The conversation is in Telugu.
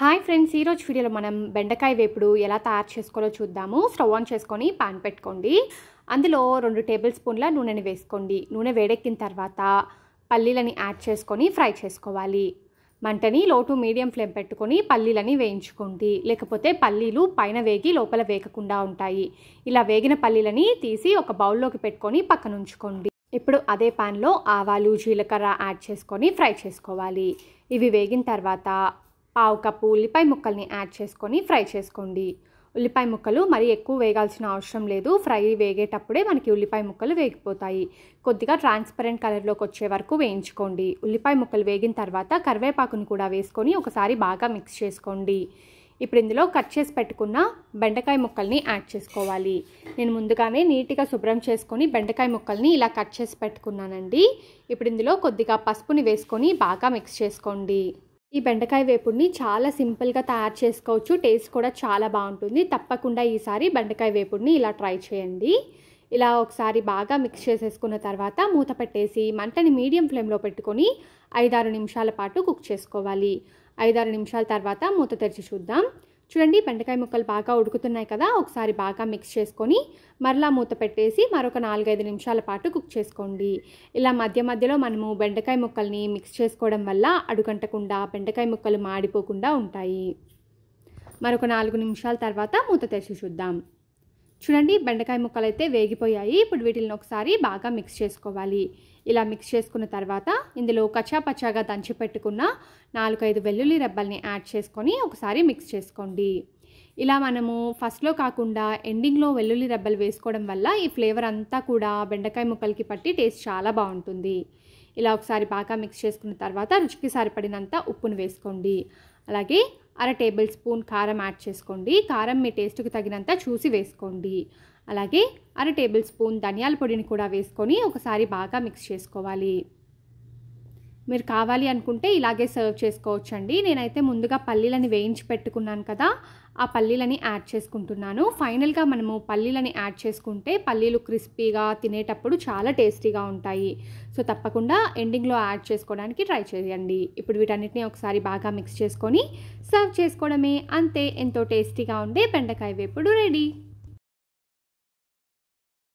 హాయ్ ఫ్రెండ్స్, ఈరోజు వీడియోలో మనం బెండకాయ వేపుడు ఎలా తయారు చేసుకోవాలో చూద్దాము. స్టవ్ ఆన్ చేసుకొని పాన్ పెట్టుకోండి. అందులో 2 టేబుల్ స్పూన్ల నూనెని వేసుకోండి. నూనె వేడెక్కిన తర్వాత పల్లీలని యాడ్ చేసుకొని ఫ్రై చేసుకోవాలి. మంటని లో టు మీడియం ఫ్లేమ్ పెట్టుకొని పల్లీలని వేయించుకోండి. లేకపోతే పల్లీలు పైన వేగి లోపల వేగకుండా ఉంటాయి. ఇలా వేగిన పల్లీలని తీసి ఒక బౌల్లోకి పెట్టుకొని పక్కన ఉంచుకోండి. ఇప్పుడు అదే పాన్లో ఆవాలు, జీలకర్ర యాడ్ చేసుకొని ఫ్రై చేసుకోవాలి. ఇవి వేగిన తర్వాత పావు కప్పు ఉల్లిపాయ ముక్కల్ని యాడ్ చేసుకొని ఫ్రై చేసుకోండి. ఉల్లిపాయ ముక్కలు మరీ ఎక్కువ వేగాల్సిన అవసరం లేదు. ఫ్రై వేగేటప్పుడే మనకి ఉల్లిపాయ ముక్కలు వేగిపోతాయి. కొద్దిగా ట్రాన్స్పరెంట్ కలర్లోకి వచ్చే వరకు వేయించుకోండి. ఉల్లిపాయ ముక్కలు వేగిన తర్వాత కరివేపాకుని కూడా వేసుకొని ఒకసారి బాగా మిక్స్ చేసుకోండి. ఇప్పుడు ఇందులో కట్ చేసి పెట్టుకున్న బెండకాయ ముక్కల్ని యాడ్ చేసుకోవాలి. నేను ముందుగానే నీట్గా శుభ్రం చేసుకొని బెండకాయ ముక్కల్ని ఇలా కట్ చేసి పెట్టుకున్నానండి. ఇప్పుడు ఇందులో కొద్దిగా పసుపుని వేసుకొని బాగా మిక్స్ చేసుకోండి. ఈ బెండకాయ వేపుడిని చాలా సింపుల్గా తయారు చేసుకోవచ్చు. టేస్ట్ కూడా చాలా బాగుంటుంది. తప్పకుండా ఈసారి బెండకాయ వేపుడిని ఇలా ట్రై చేయండి. ఇలా ఒకసారి బాగా మిక్స్ చేసేసుకున్న తర్వాత మూత పెట్టేసి మంటని మీడియం ఫ్లేమ్లో పెట్టుకొని 5-6 నిమిషాల పాటు కుక్ చేసుకోవాలి. 5-6 నిమిషాల తర్వాత మూత తెరిచి చూద్దాం. చూడండి, బెండకాయ ముక్కలు బాగా ఉడుకుతున్నాయి కదా. ఒకసారి బాగా మిక్స్ చేసుకొని మరలా మూత పెట్టేసి మరొక 4-5 నిమిషాల పాటు కుక్ చేసుకోండి. ఇలా మధ్య మధ్యలో మనము బెండకాయ ముక్కల్ని మిక్స్ చేసుకోవడం వల్ల అడుగంటకుండా బెండకాయ ముక్కలు మాడిపోకుండా ఉంటాయి. మరొక 4 నిమిషాల తర్వాత మూత తెరిచి చూద్దాం. చూడండి, బెండకాయ ముక్కలు అయితే వేగిపోయాయి. ఇప్పుడు వీటిని ఒకసారి బాగా మిక్స్ చేసుకోవాలి. ఇలా మిక్స్ చేసుకున్న తర్వాత ఇందులో కచ్చాపచ్చాగా దంచి పెట్టుకున్న 4-5 వెల్లుల్లి రెబ్బల్ని యాడ్ చేసుకొని ఒకసారి మిక్స్ చేసుకోండి. ఇలా మనము ఫస్ట్లో కాకుండా ఎండింగ్లో వెల్లుల్లి రెబ్బలు వేసుకోవడం వల్ల ఈ ఫ్లేవర్ అంతా కూడా బెండకాయ ముక్కలకి పట్టి టేస్ట్ చాలా బాగుంటుంది. ఇలా ఒకసారి బాగా మిక్స్ చేసుకున్న తర్వాత రుచికి సరిపడినంత ఉప్పును వేసుకోండి. అలాగే 1/2 టేబుల్ స్పూన్ కారం యాడ్ చేసుకోండి. కారం మీ టేస్ట్కి తగినంత చూసి వేసుకోండి. అలాగే 1/2 టేబుల్ స్పూన్ ధనియాల పొడిని కూడా వేసుకొని ఒకసారి బాగా మిక్స్ చేసుకోవాలి. మీరు కావాలి అనుకుంటే ఇలాగే సర్వ్ చేసుకోవచ్చండి. నేనైతే ముందుగా పల్లీలని వేయించి పెట్టుకున్నాను కదా, ఆ పల్లీలని యాడ్ చేసుకుంటున్నాను. ఫైనల్గా మనము పల్లీలని యాడ్ చేసుకుంటే పల్లీలు క్రిస్పీగా తినేటప్పుడు చాలా టేస్టీగా ఉంటాయి. సో తప్పకుండా ఎండింగ్లో యాడ్ చేసుకోవడానికి ట్రై చేయండి. ఇప్పుడు వీటన్నిటిని ఒకసారి బాగా మిక్స్ చేసుకొని సర్వ్ చేసుకోవడమే. అంతే, ఎంతో టేస్టీగా ఉండే బెండకాయ వేపుడు రెడీ.